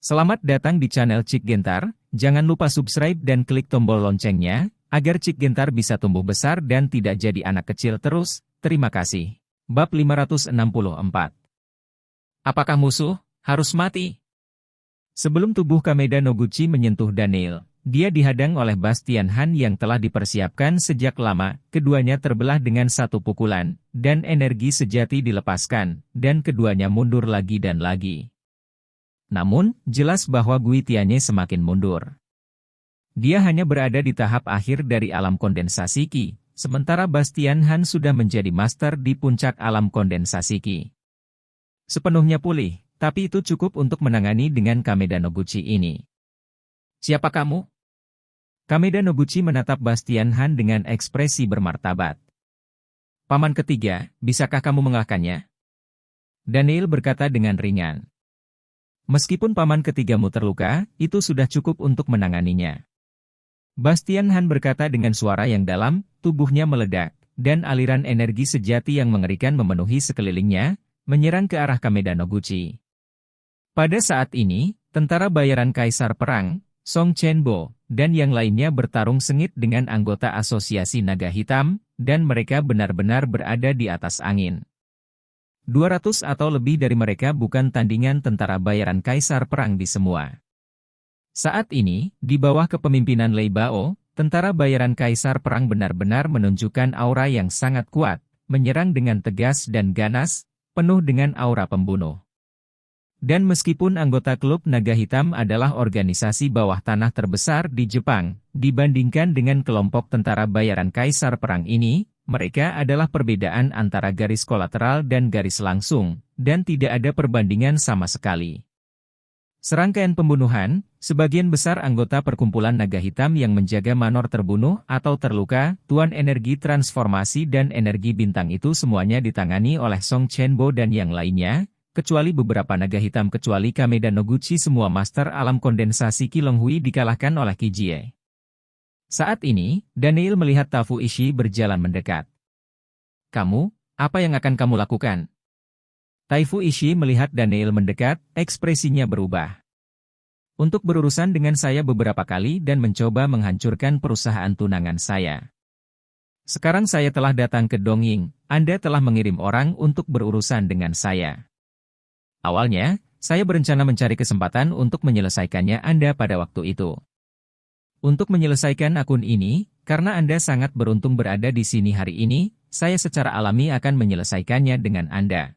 Selamat datang di channel Cik Gentar, jangan lupa subscribe dan klik tombol loncengnya, agar Cik Gentar bisa tumbuh besar dan tidak jadi anak kecil terus, terima kasih. Bab 564. Apakah musuh harus mati? Sebelum tubuh Kameda Noguchi menyentuh Daniel, dia dihadang oleh Bastian Han yang telah dipersiapkan sejak lama, keduanya terbelah dengan satu pukulan, dan energi sejati dilepaskan, dan keduanya mundur lagi dan lagi. Namun, jelas bahwa Gui Tianye semakin mundur. Dia hanya berada di tahap akhir dari alam kondensasi Qi, sementara Bastian Han sudah menjadi master di puncak alam kondensasi Qi. Sepenuhnya pulih, tapi itu cukup untuk menangani dengan Kameda Noguchi ini. Siapa kamu? Kameda Noguchi menatap Bastian Han dengan ekspresi bermartabat. Paman ketiga, bisakah kamu mengalahkannya? Daniel berkata dengan ringan. Meskipun paman ketigamu terluka, itu sudah cukup untuk menanganinya. Bastian Han berkata dengan suara yang dalam, tubuhnya meledak, dan aliran energi sejati yang mengerikan memenuhi sekelilingnya, menyerang ke arah Kameda Noguchi. Pada saat ini, tentara bayaran Kaisar Perang, Song Chenbo, dan yang lainnya bertarung sengit dengan anggota Asosiasi Naga Hitam, dan mereka benar-benar berada di atas angin. 200 atau lebih dari mereka bukan tandingan tentara bayaran Kaisar Perang di semua. Saat ini, di bawah kepemimpinan Lei Bao, tentara bayaran Kaisar Perang benar-benar menunjukkan aura yang sangat kuat, menyerang dengan tegas dan ganas, penuh dengan aura pembunuh. Dan meskipun anggota klub Naga Hitam adalah organisasi bawah tanah terbesar di Jepang, dibandingkan dengan kelompok tentara bayaran Kaisar Perang ini, mereka adalah perbedaan antara garis kolateral dan garis langsung, dan tidak ada perbandingan sama sekali. Serangkaian pembunuhan, sebagian besar anggota perkumpulan Naga Hitam yang menjaga Manor terbunuh atau terluka, Tuan Energi Transformasi dan Energi Bintang itu semuanya ditangani oleh Song Chenbo dan yang lainnya, kecuali beberapa Naga Hitam kecuali Kameda Noguchi semua master alam kondensasi Qi Longhui dikalahkan oleh Qi Jie. Saat ini, Daniel melihat Tafu Ishii berjalan mendekat. Kamu, apa yang akan kamu lakukan? Taifu Ishii melihat Daniel mendekat, ekspresinya berubah. Untuk berurusan dengan saya beberapa kali dan mencoba menghancurkan perusahaan tunangan saya. Sekarang saya telah datang ke Dongying, Anda telah mengirim orang untuk berurusan dengan saya. Awalnya, saya berencana mencari kesempatan untuk menyelesaikannya Anda pada waktu itu. Untuk menyelesaikan akun ini, karena Anda sangat beruntung berada di sini hari ini, saya secara alami akan menyelesaikannya dengan Anda.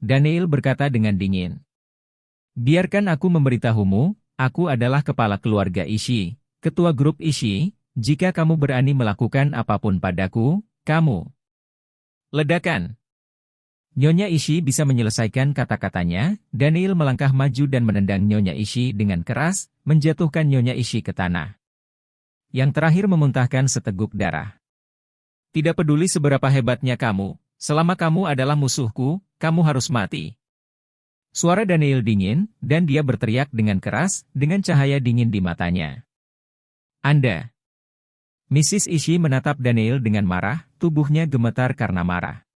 Daniel berkata dengan dingin. Biarkan aku memberitahumu, aku adalah kepala keluarga Ishii, ketua grup Ishii, jika kamu berani melakukan apapun padaku, kamu. Ledakan. Nyonya Ishii bisa menyelesaikan kata-katanya, Daniel melangkah maju dan menendang Nyonya Ishii dengan keras, menjatuhkan Nyonya Ishii ke tanah. Yang terakhir memuntahkan seteguk darah. Tidak peduli seberapa hebatnya kamu, selama kamu adalah musuhku, kamu harus mati. Suara Daniel dingin, dan dia berteriak dengan keras, dengan cahaya dingin di matanya. Anda. Mrs. Ishii menatap Daniel dengan marah, tubuhnya gemetar karena marah.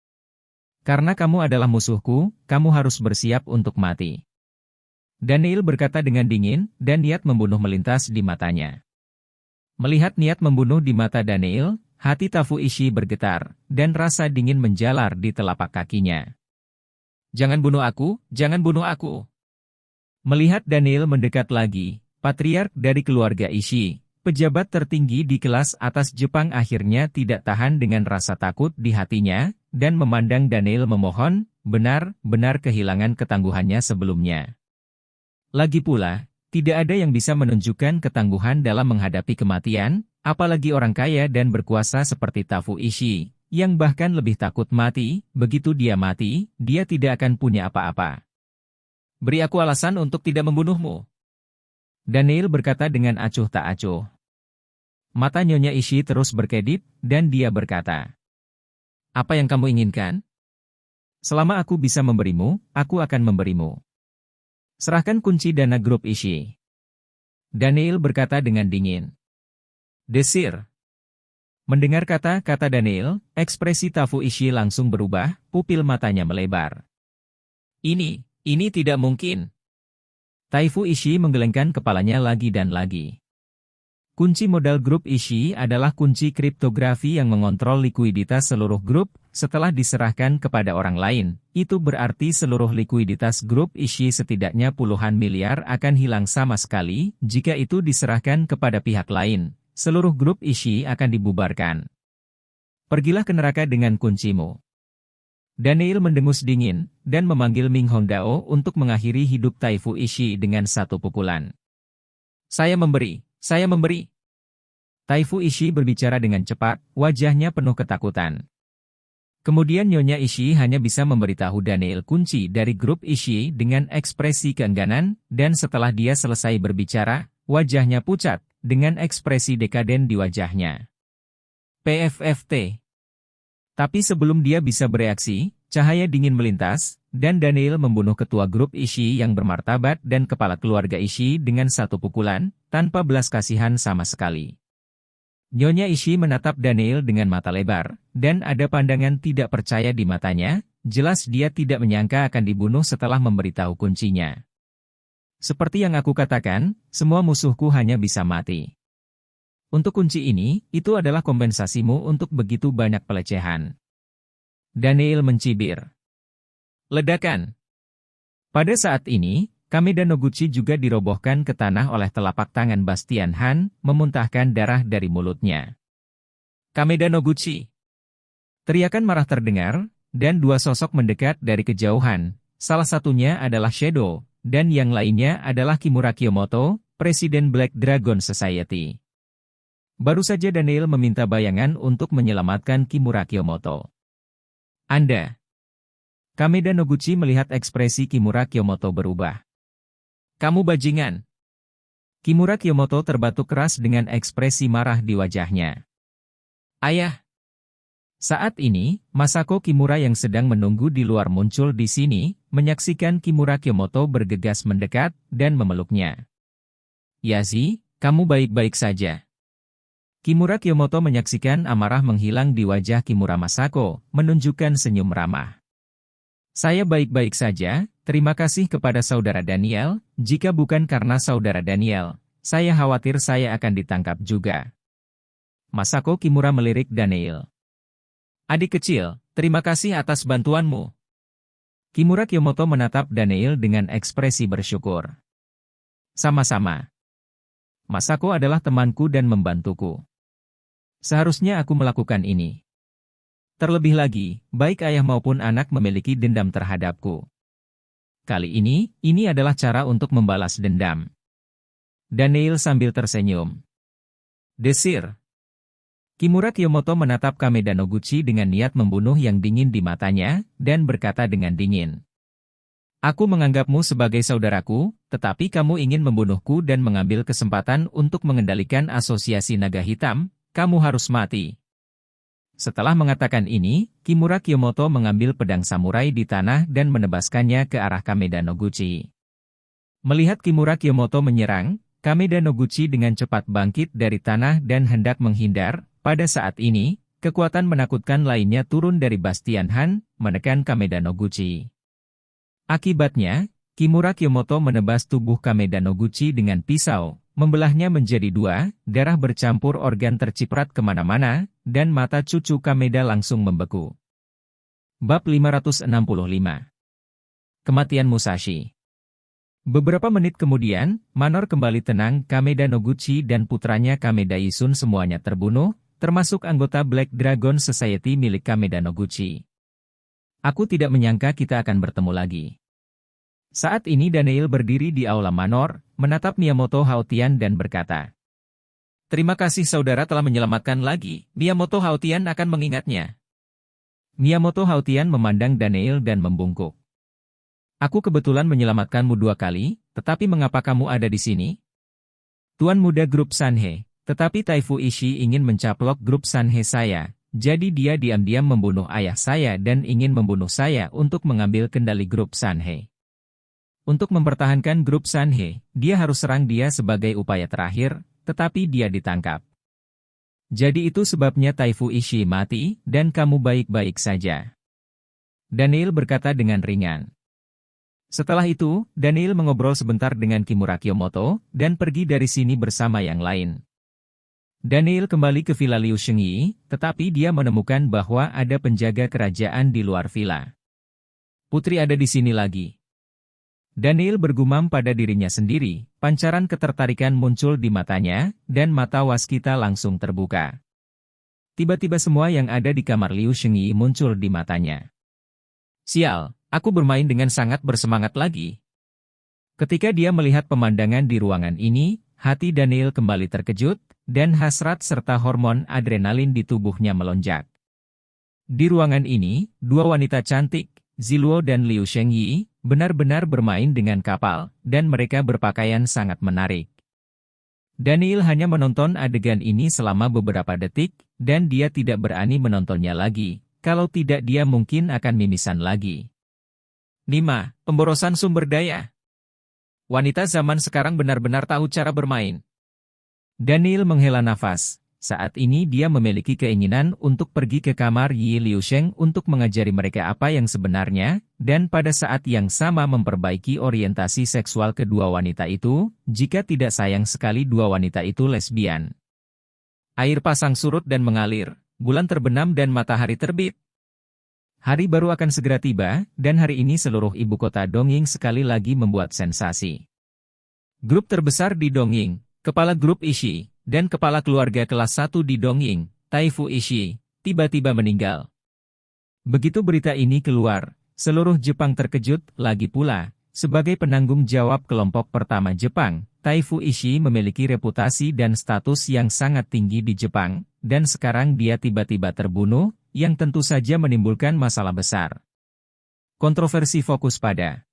Karena kamu adalah musuhku, kamu harus bersiap untuk mati. Daniel berkata dengan dingin, dan niat membunuh melintas di matanya. Melihat niat membunuh di mata Daniel, hati Tafu Ishii bergetar, dan rasa dingin menjalar di telapak kakinya. Jangan bunuh aku, jangan bunuh aku. Melihat Daniel mendekat lagi, patriark dari keluarga Ishii, pejabat tertinggi di kelas atas Jepang akhirnya tidak tahan dengan rasa takut di hatinya, dan memandang Daniel memohon, benar-benar kehilangan ketangguhannya sebelumnya. Lagi pula, tidak ada yang bisa menunjukkan ketangguhan dalam menghadapi kematian, apalagi orang kaya dan berkuasa seperti Tafu Ishii, yang bahkan lebih takut mati, begitu dia mati, dia tidak akan punya apa-apa. Beri aku alasan untuk tidak membunuhmu. Daniel berkata dengan acuh tak acuh. Mata Nyonya Ishii terus berkedip, dan dia berkata, apa yang kamu inginkan? Selama aku bisa memberimu, aku akan memberimu. Serahkan kunci dana grup Ishii. Daniel berkata dengan dingin. Desir. Mendengar kata-kata Daniel, ekspresi Tafu Ishii langsung berubah, pupil matanya melebar. Ini tidak mungkin. Taifu Ishii menggelengkan kepalanya lagi dan lagi. Kunci modal grup Ishii adalah kunci kriptografi yang mengontrol likuiditas seluruh grup. Setelah diserahkan kepada orang lain, itu berarti seluruh likuiditas grup Ishii setidaknya puluhan miliar akan hilang sama sekali. Jika itu diserahkan kepada pihak lain, seluruh grup Ishii akan dibubarkan. Pergilah ke neraka dengan kuncimu. Daniel mendengus dingin, dan memanggil Ming Hongdao untuk mengakhiri hidup Taifu Ishii dengan satu pukulan. Saya memberi. Taifu Ishii berbicara dengan cepat, wajahnya penuh ketakutan. Kemudian Nyonya Ishii hanya bisa memberitahu Daniel kunci dari grup Ishii dengan ekspresi keengganan, dan setelah dia selesai berbicara, wajahnya pucat, dengan ekspresi dekaden di wajahnya. PFFT. Tapi sebelum dia bisa bereaksi, cahaya dingin melintas, dan Daniel membunuh ketua grup Ishii yang bermartabat dan kepala keluarga Ishii dengan satu pukulan, tanpa belas kasihan sama sekali. Nyonya Ishii menatap Daniel dengan mata lebar, dan ada pandangan tidak percaya di matanya, jelas dia tidak menyangka akan dibunuh setelah memberitahu kuncinya. Seperti yang aku katakan, semua musuhku hanya bisa mati. Untuk kunci ini, itu adalah kompensasimu untuk begitu banyak pelecehan. Daniel mencibir. Ledakan. Pada saat ini, Kameda Noguchi juga dirobohkan ke tanah oleh telapak tangan Bastian Han, memuntahkan darah dari mulutnya. Kameda Noguchi. Teriakan marah terdengar, dan dua sosok mendekat dari kejauhan. Salah satunya adalah Shadow, dan yang lainnya adalah Kimura Kiyomoto, Presiden Black Dragon Society. Baru saja Daniel meminta bayangan untuk menyelamatkan Kimura Kiyomoto. Anda. Kameda Noguchi melihat ekspresi Kimura Kiyomoto berubah. Kamu bajingan. Kimura Kiyomoto terbatuk keras dengan ekspresi marah di wajahnya. Ayah. Saat ini, Masako Kimura yang sedang menunggu di luar muncul di sini, menyaksikan Kimura Kiyomoto bergegas mendekat, dan memeluknya. Yazi, kamu baik-baik saja. Kimura Kiyomoto menyaksikan amarah menghilang di wajah Kimura Masako, menunjukkan senyum ramah. Saya baik-baik saja, terima kasih kepada saudara Daniel, jika bukan karena saudara Daniel, saya khawatir saya akan ditangkap juga. Masako Kimura melirik Daniel. Adik kecil, terima kasih atas bantuanmu. Kimura Kiyomoto menatap Daniel dengan ekspresi bersyukur. Sama-sama. Masako adalah temanku dan membantuku. Seharusnya aku melakukan ini. Terlebih lagi, baik ayah maupun anak memiliki dendam terhadapku. Kali ini adalah cara untuk membalas dendam. Daniel sambil tersenyum. Desir. Kimura Kiyomoto menatap Kameda Noguchi dengan niat membunuh yang dingin di matanya, dan berkata dengan dingin. Aku menganggapmu sebagai saudaraku, tetapi kamu ingin membunuhku dan mengambil kesempatan untuk mengendalikan asosiasi naga hitam, kamu harus mati. Setelah mengatakan ini, Kimura Kiyomoto mengambil pedang samurai di tanah dan menebaskannya ke arah Kameda Noguchi. Melihat Kimura Kiyomoto menyerang, Kameda Noguchi dengan cepat bangkit dari tanah dan hendak menghindar. Pada saat ini, kekuatan menakutkan lainnya turun dari Bastian Han, menekan Kameda Noguchi. Akibatnya, Kimura Kiyomoto menebas tubuh Kameda Noguchi dengan pisau, membelahnya menjadi dua, darah bercampur organ terciprat kemana-mana, dan mata cucu Kameda langsung membeku. Bab 565. Kematian Musashi. Beberapa menit kemudian, Manor kembali tenang. Kameda Noguchi dan putranya Kameda Isun semuanya terbunuh, termasuk anggota Black Dragon Society milik Kameda Noguchi. Aku tidak menyangka kita akan bertemu lagi. Saat ini Daniel berdiri di aula Manor, menatap Miyamoto Haotian dan berkata, terima kasih saudara telah menyelamatkan lagi, Miyamoto Haotian akan mengingatnya. Miyamoto Haotian memandang Daniel dan membungkuk. Aku kebetulan menyelamatkanmu 2 kali, tetapi mengapa kamu ada di sini? Tuan muda grup Sanhe, tetapi Taifu Ishii ingin mencaplok grup Sanhe saya, jadi dia diam-diam membunuh ayah saya dan ingin membunuh saya untuk mengambil kendali grup Sanhe. Untuk mempertahankan grup Sanhe, dia harus serang dia sebagai upaya terakhir, tetapi dia ditangkap. Jadi itu sebabnya Taifu Ishii mati, dan kamu baik-baik saja. Daniel berkata dengan ringan. Setelah itu, Daniel mengobrol sebentar dengan Kimura Kiyomoto, dan pergi dari sini bersama yang lain. Daniel kembali ke Villa Liu Shengyi, tetapi dia menemukan bahwa ada penjaga kerajaan di luar villa. Putri ada di sini lagi. Daniel bergumam pada dirinya sendiri, pancaran ketertarikan muncul di matanya, dan mata waskita langsung terbuka. Tiba-tiba semua yang ada di kamar Liu Shengyi muncul di matanya. Sial, aku bermain dengan sangat bersemangat lagi. Ketika dia melihat pemandangan di ruangan ini, hati Daniel kembali terkejut, dan hasrat serta hormon adrenalin di tubuhnya melonjak. Di ruangan ini, dua wanita cantik, Ziluo dan Liu Shengyi, benar-benar bermain dengan kapal, dan mereka berpakaian sangat menarik. Daniel hanya menonton adegan ini selama beberapa detik, dan dia tidak berani menontonnya lagi, kalau tidak dia mungkin akan mimisan lagi. 5. Pemborosan sumber daya. Wanita zaman sekarang benar-benar tahu cara bermain. Daniel menghela nafas. Saat ini dia memiliki keinginan untuk pergi ke kamar Yi Liusheng untuk mengajari mereka apa yang sebenarnya, dan pada saat yang sama memperbaiki orientasi seksual kedua wanita itu, jika tidak sayang sekali dua wanita itu lesbian. Air pasang surut dan mengalir, bulan terbenam dan matahari terbit. Hari baru akan segera tiba, dan hari ini seluruh ibu kota Dongying sekali lagi membuat sensasi. Grup terbesar di Dongying, kepala grup Ishi, dan kepala keluarga kelas 1 di Dongying, Taifu Ishi, tiba-tiba meninggal. Begitu berita ini keluar, seluruh Jepang terkejut, lagi pula, sebagai penanggung jawab kelompok pertama Jepang, Taifu Ishi memiliki reputasi dan status yang sangat tinggi di Jepang, dan sekarang dia tiba-tiba terbunuh, yang tentu saja menimbulkan masalah besar. Kontroversi fokus pada.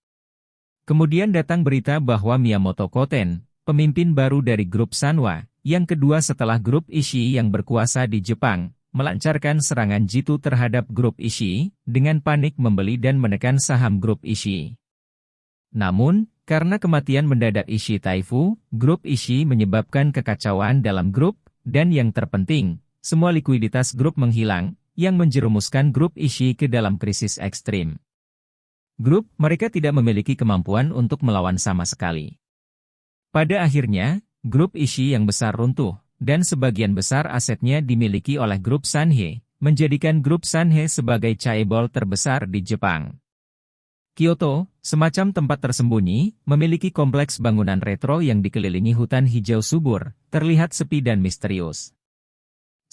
Kemudian datang berita bahwa Miyamoto Koten, pemimpin baru dari grup Sanwa, yang kedua setelah grup Ishii yang berkuasa di Jepang, melancarkan serangan jitu terhadap grup Ishii, dengan panik membeli dan menekan saham grup Ishii. Namun, karena kematian mendadak Ishii Taifu, grup Ishii menyebabkan kekacauan dalam grup, dan yang terpenting, semua likuiditas grup menghilang, yang menjerumuskan grup Ishii ke dalam krisis ekstrim. Grup mereka tidak memiliki kemampuan untuk melawan sama sekali. Pada akhirnya, grup Ishii yang besar runtuh, dan sebagian besar asetnya dimiliki oleh grup Sanhe, menjadikan grup Sanhe sebagai chaebol terbesar di Jepang. Kyoto, semacam tempat tersembunyi, memiliki kompleks bangunan retro yang dikelilingi hutan hijau subur, terlihat sepi dan misterius.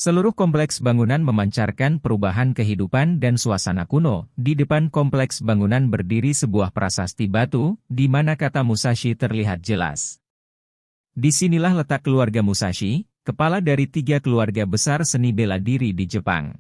Seluruh kompleks bangunan memancarkan perubahan kehidupan dan suasana kuno. Di depan kompleks bangunan berdiri sebuah prasasti batu, di mana kata Musashi terlihat jelas. Disinilah letak keluarga Musashi, kepala dari 3 keluarga besar seni bela diri di Jepang.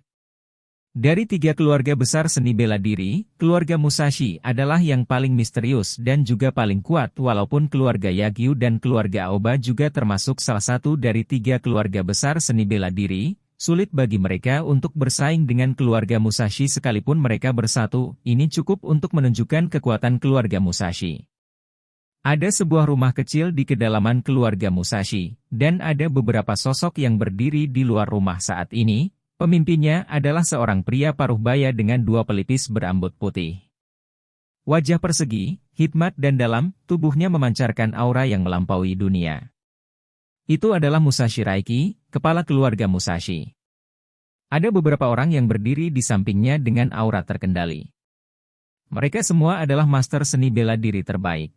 Dari 3 keluarga besar seni bela diri, keluarga Musashi adalah yang paling misterius dan juga paling kuat walaupun keluarga Yagyu dan keluarga Aoba juga termasuk salah satu dari 3 keluarga besar seni bela diri, sulit bagi mereka untuk bersaing dengan keluarga Musashi sekalipun mereka bersatu, ini cukup untuk menunjukkan kekuatan keluarga Musashi. Ada sebuah rumah kecil di kedalaman keluarga Musashi, dan ada beberapa sosok yang berdiri di luar rumah saat ini. Pemimpinnya adalah seorang pria paruh baya dengan 2 pelipis berambut putih. Wajah persegi, hikmat dan dalam, tubuhnya memancarkan aura yang melampaui dunia. Itu adalah Musashi Raiki, kepala keluarga Musashi. Ada beberapa orang yang berdiri di sampingnya dengan aura terkendali. Mereka semua adalah master seni bela diri terbaik.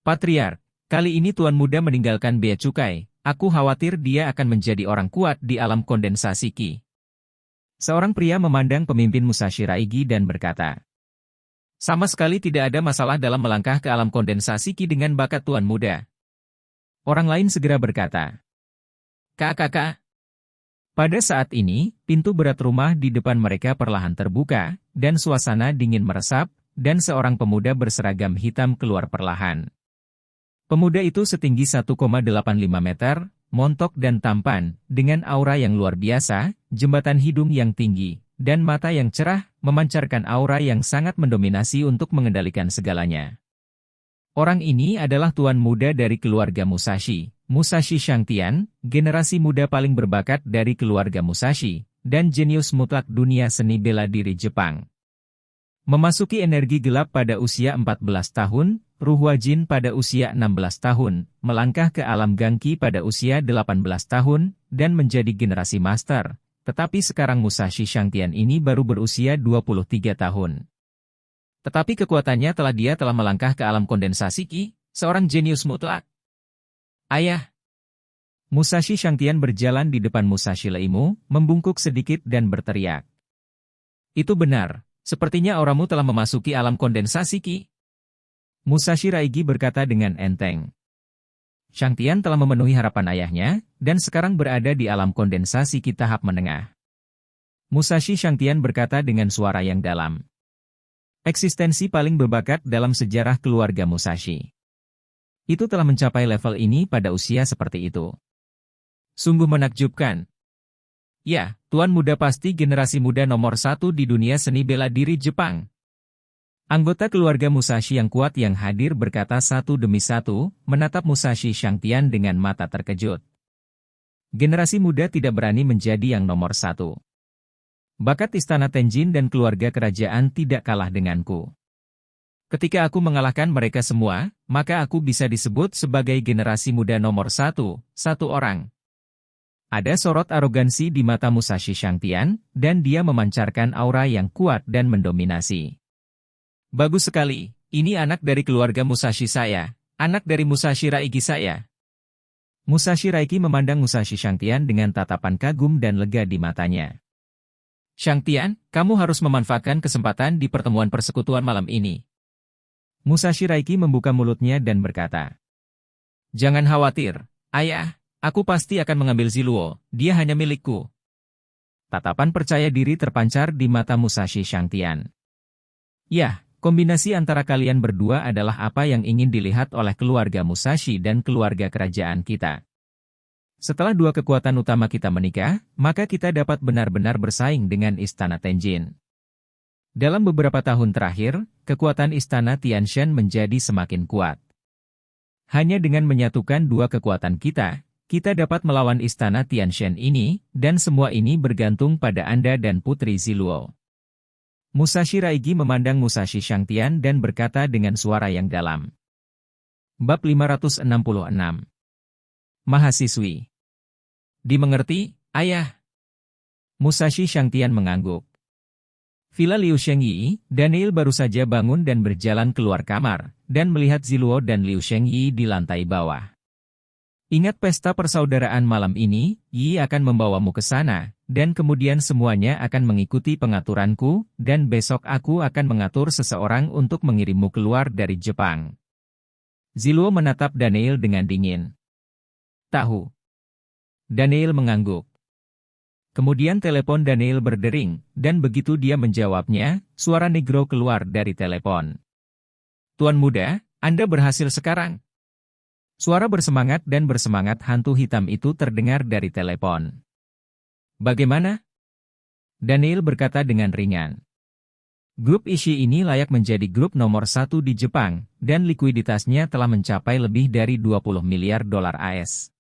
Patriark, kali ini Tuan Muda meninggalkan bea cukai. Aku khawatir dia akan menjadi orang kuat di alam kondensasi Ki. Seorang pria memandang pemimpin Musashi Raigi dan berkata, sama sekali tidak ada masalah dalam melangkah ke alam kondensasi Ki dengan bakat Tuan Muda. Orang lain segera berkata, Kakak. Pada saat ini, pintu berat rumah di depan mereka perlahan terbuka, dan suasana dingin meresap, dan seorang pemuda berseragam hitam keluar perlahan. Pemuda itu setinggi 1,85 meter, montok dan tampan, dengan aura yang luar biasa, jembatan hidung yang tinggi, dan mata yang cerah, memancarkan aura yang sangat mendominasi untuk mengendalikan segalanya. Orang ini adalah tuan muda dari keluarga Musashi, Musashi Shangtian, generasi muda paling berbakat dari keluarga Musashi, dan jenius mutlak dunia seni bela diri Jepang. Memasuki energi gelap pada usia 14 tahun, Ruhwajin pada usia 16 tahun, melangkah ke alam Gangki pada usia 18 tahun, dan menjadi generasi master. Tetapi sekarang Musashi Shangtian ini baru berusia 23 tahun. Tetapi kekuatannya dia telah melangkah ke alam kondensasi Ki, seorang jenius mutlak. Ayah! Musashi Shangtian berjalan di depan Musashi Leimu, membungkuk sedikit dan berteriak. Itu benar, sepertinya auramu telah memasuki alam kondensasi Ki. Musashi Raigi berkata dengan enteng. Shangtian telah memenuhi harapan ayahnya, dan sekarang berada di alam kondensasi Ki tahap menengah. Musashi Shangtian berkata dengan suara yang dalam. Eksistensi paling berbakat dalam sejarah keluarga Musashi. Itu telah mencapai level ini pada usia seperti itu. Sungguh menakjubkan. Ya, Tuan Muda pasti generasi muda nomor 1 di dunia seni bela diri Jepang. Anggota keluarga Musashi yang kuat yang hadir berkata satu demi satu, menatap Musashi Shangtian dengan mata terkejut. Generasi muda tidak berani menjadi yang nomor 1. Bakat istana Tenjin dan keluarga kerajaan tidak kalah denganku. Ketika aku mengalahkan mereka semua, maka aku bisa disebut sebagai generasi muda nomor 1, satu orang. Ada sorot arogansi di mata Musashi Shangtian, dan dia memancarkan aura yang kuat dan mendominasi. Bagus sekali, ini anak dari keluarga Musashi saya, anak dari Musashi Raigi saya. Musashi Raigi memandang Musashi Shangtian dengan tatapan kagum dan lega di matanya. Shangtian, kamu harus memanfaatkan kesempatan di pertemuan persekutuan malam ini. Musashi Raigi membuka mulutnya dan berkata. Jangan khawatir, ayah, aku pasti akan mengambil Ziluo, dia hanya milikku. Tatapan percaya diri terpancar di mata Musashi Shangtian. Yah. Kombinasi antara kalian berdua adalah apa yang ingin dilihat oleh keluarga Musashi dan keluarga kerajaan kita. Setelah dua kekuatan utama kita menikah, maka kita dapat benar-benar bersaing dengan Istana Tenjin. Dalam beberapa tahun terakhir, kekuatan Istana Tianshan menjadi semakin kuat. Hanya dengan menyatukan dua kekuatan kita dapat melawan Istana Tianshan ini, dan semua ini bergantung pada Anda dan Putri Ziluo. Musashi Raigi memandang Musashi Shangtian dan berkata dengan suara yang dalam. Bab 566. Mahasiswi. Dimengerti, ayah? Musashi Shangtian mengangguk. Villa Liu Shengyi, Daniel baru saja bangun dan berjalan keluar kamar, dan melihat Ziluo dan Liu Shengyi di lantai bawah. Ingat pesta persaudaraan malam ini, Yi akan membawamu ke sana. Dan kemudian semuanya akan mengikuti pengaturanku, dan besok aku akan mengatur seseorang untuk mengirimmu keluar dari Jepang. Ziluo menatap Daniel dengan dingin. Tahu. Daniel mengangguk. Kemudian telepon Daniel berdering, dan begitu dia menjawabnya, suara negro keluar dari telepon. Tuan muda, Anda berhasil sekarang. Suara bersemangat dan bersemangat hantu hitam itu terdengar dari telepon. Bagaimana? Daniel berkata dengan ringan. Grup Ishii ini layak menjadi grup nomor 1 di Jepang, dan likuiditasnya telah mencapai lebih dari 20 miliar dolar AS.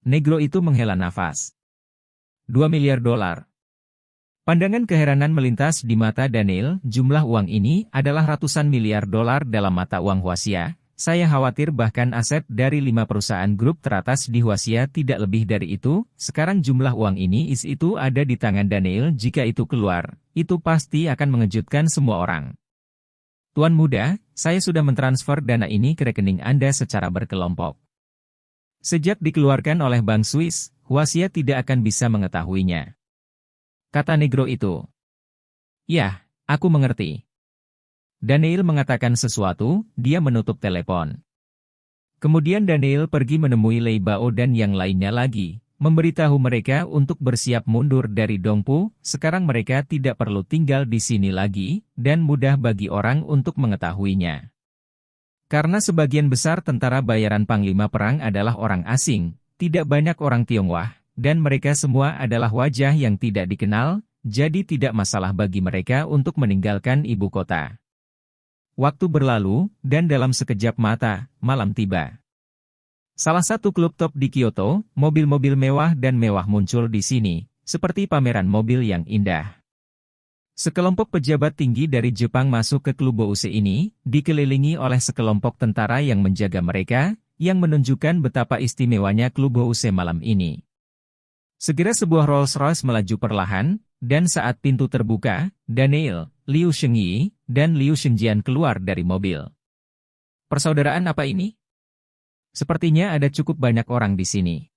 Negro itu menghela nafas. 2 miliar dolar. Pandangan keheranan melintas di mata Daniel, jumlah uang ini adalah ratusan miliar dolar dalam mata uang Hwasia. Saya khawatir bahkan aset dari 5 perusahaan grup teratas di Hwasia tidak lebih dari itu. Sekarang jumlah uang ini itu ada di tangan Daniel. Jika itu keluar, itu pasti akan mengejutkan semua orang. Tuan muda, saya sudah mentransfer dana ini ke rekening Anda secara berkelompok. Sejak dikeluarkan oleh Bank Swiss, Hwasia tidak akan bisa mengetahuinya. Kata negro itu. Ya, aku mengerti. Daniel mengatakan sesuatu, dia menutup telepon. Kemudian Daniel pergi menemui Lei Bao dan yang lainnya lagi, memberitahu mereka untuk bersiap mundur dari Dongpu. Sekarang mereka tidak perlu tinggal di sini lagi, dan mudah bagi orang untuk mengetahuinya. Karena sebagian besar tentara bayaran Panglima Perang adalah orang asing, tidak banyak orang Tionghoa, dan mereka semua adalah wajah yang tidak dikenal, jadi tidak masalah bagi mereka untuk meninggalkan ibu kota. Waktu berlalu, dan dalam sekejap mata, malam tiba. Salah satu klub top di Kyoto, mobil-mobil mewah dan mewah muncul di sini, seperti pameran mobil yang indah. Sekelompok pejabat tinggi dari Jepang masuk ke klub Bouse ini, dikelilingi oleh sekelompok tentara yang menjaga mereka, yang menunjukkan betapa istimewanya klub Bouse malam ini. Segera sebuah Rolls-Royce melaju perlahan, dan saat pintu terbuka, Daniel, Liu Shengyi, dan Liu Shengjian keluar dari mobil. Persaudaraan apa ini? Sepertinya ada cukup banyak orang di sini.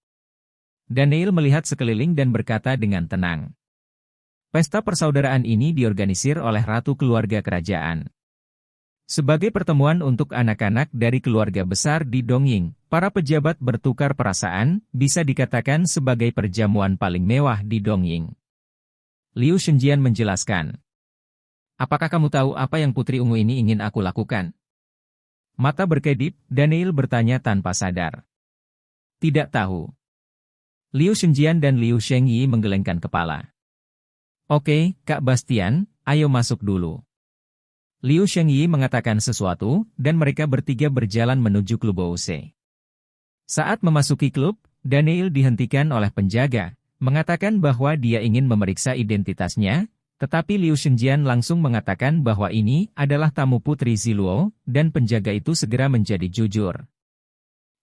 Daniel melihat sekeliling dan berkata dengan tenang. Pesta persaudaraan ini diorganisir oleh ratu keluarga kerajaan. Sebagai pertemuan untuk anak-anak dari keluarga besar di Dongying, para pejabat bertukar perasaan, bisa dikatakan sebagai perjamuan paling mewah di Dongying. Liu Shengjian menjelaskan. Apakah kamu tahu apa yang Putri Ungu ini ingin aku lakukan? Mata berkedip, Daniel bertanya tanpa sadar. Tidak tahu. Liu Shengjian dan Liu Shengyi menggelengkan kepala. Oke, Kak Bastian, ayo masuk dulu. Liu Shengyi mengatakan sesuatu, dan mereka bertiga berjalan menuju klub Bouse. Saat memasuki klub, Daniel dihentikan oleh penjaga, mengatakan bahwa dia ingin memeriksa identitasnya, tetapi Liu Shengjian langsung mengatakan bahwa ini adalah tamu Putri Ziluo, dan penjaga itu segera menjadi jujur.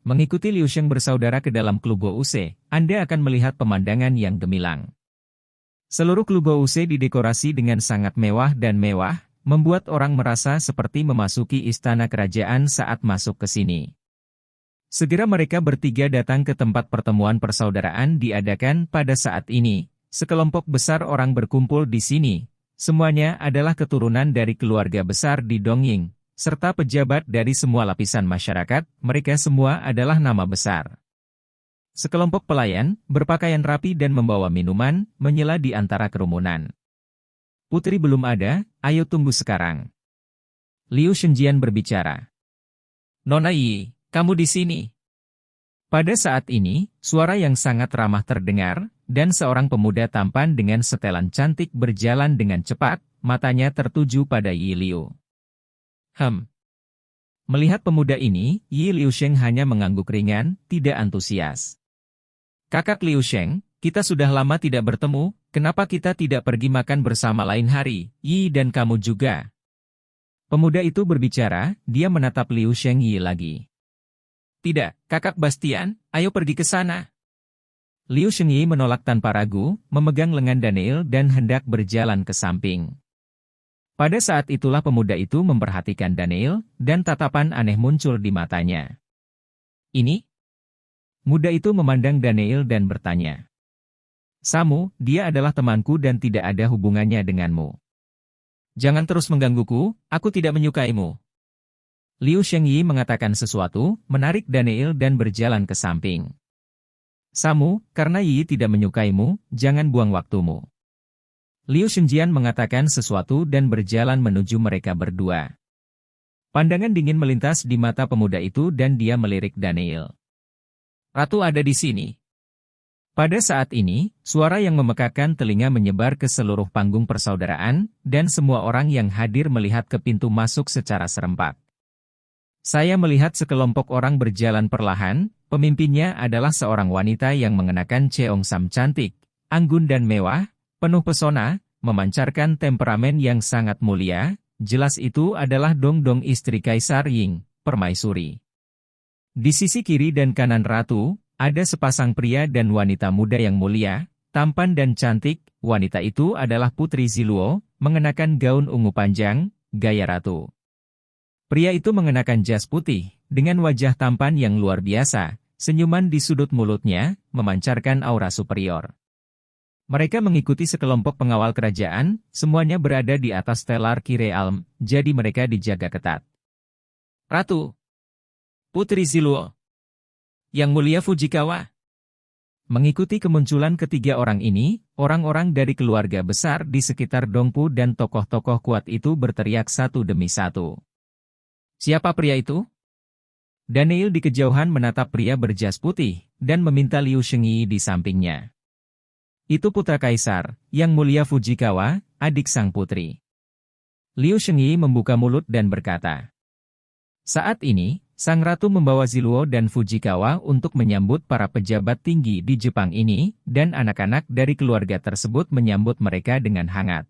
Mengikuti Liu Sheng bersaudara ke dalam klub Bouse, Anda akan melihat pemandangan yang gemilang. Seluruh klub Bouse didekorasi dengan sangat mewah dan mewah, membuat orang merasa seperti memasuki istana kerajaan saat masuk ke sini. Segera mereka bertiga datang ke tempat pertemuan persaudaraan diadakan pada saat ini. Sekelompok besar orang berkumpul di sini. Semuanya adalah keturunan dari keluarga besar di Dongying, serta pejabat dari semua lapisan masyarakat, mereka semua adalah nama besar. Sekelompok pelayan, berpakaian rapi dan membawa minuman, menyela di antara kerumunan. Putri belum ada, ayo tunggu sekarang. Liu Shengjian berbicara. Nona Yi, kamu di sini. Pada saat ini, suara yang sangat ramah terdengar, dan seorang pemuda tampan dengan setelan cantik berjalan dengan cepat, matanya tertuju pada Yi Liu. Melihat pemuda ini, Yi Liu Sheng hanya mengangguk ringan, tidak antusias. Kakak Liu Sheng, kita sudah lama tidak bertemu, kenapa kita tidak pergi makan bersama lain hari, Yi dan kamu juga? Pemuda itu berbicara, dia menatap Liu Sheng Yi lagi. Tidak, Kakak Bastian, ayo pergi ke sana. Liu Sheng Yi menolak tanpa ragu, memegang lengan Daniel dan hendak berjalan ke samping. Pada saat itulah pemuda itu memperhatikan Daniel, dan tatapan aneh muncul di matanya. Ini? Muda itu memandang Daniel dan bertanya. Samu, dia adalah temanku dan tidak ada hubungannya denganmu. Jangan terus menggangguku, aku tidak menyukaimu. Liu Shengyi mengatakan sesuatu, menarik Daniel dan berjalan ke samping. Samu, karena Yi tidak menyukaimu, jangan buang waktumu. Liu Shengjian mengatakan sesuatu dan berjalan menuju mereka berdua. Pandangan dingin melintas di mata pemuda itu dan dia melirik Daniel. Ratu ada di sini. Pada saat ini, suara yang memekakan telinga menyebar ke seluruh panggung persaudaraan, dan semua orang yang hadir melihat ke pintu masuk secara serempak. Saya melihat sekelompok orang berjalan perlahan, pemimpinnya adalah seorang wanita yang mengenakan cheongsam cantik, anggun dan mewah, penuh pesona, memancarkan temperamen yang sangat mulia, jelas itu adalah Dongdong istri Kaisar Ying, permaisuri. Di sisi kiri dan kanan ratu, ada sepasang pria dan wanita muda yang mulia, tampan dan cantik, wanita itu adalah Putri Ziluo, mengenakan gaun ungu panjang, gaya ratu. Pria itu mengenakan jas putih, dengan wajah tampan yang luar biasa, senyuman di sudut mulutnya, memancarkan aura superior. Mereka mengikuti sekelompok pengawal kerajaan, semuanya berada di atas telar Kirealm, jadi mereka dijaga ketat. Ratu! Putri Ziluo. Yang Mulia Fujikawa. Mengikuti kemunculan ketiga orang ini, orang-orang dari keluarga besar di sekitar Dongpu dan tokoh-tokoh kuat itu berteriak satu demi satu. Siapa pria itu? Daniel di kejauhan menatap pria berjas putih, dan meminta Liu Shengyi di sampingnya. Itu putra kaisar, Yang Mulia Fujikawa, adik sang putri. Liu Shengyi membuka mulut dan berkata. Saat ini, sang ratu membawa Ziluo dan Fujikawa untuk menyambut para pejabat tinggi di Jepang ini, dan anak-anak dari keluarga tersebut menyambut mereka dengan hangat.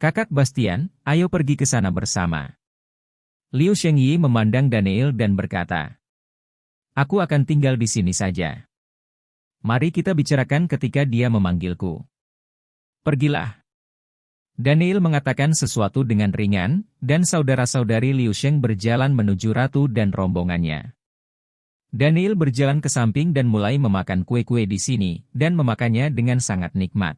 Kakak Bastian, ayo pergi ke sana bersama. Liu Shengyi memandang Daniel dan berkata, aku akan tinggal di sini saja. Mari kita bicarakan ketika dia memanggilku. Pergilah. Daniel mengatakan sesuatu dengan ringan, dan saudara-saudari Liu Sheng berjalan menuju ratu dan rombongannya. Daniel berjalan ke samping dan mulai memakan kue-kue di sini, dan memakannya dengan sangat nikmat.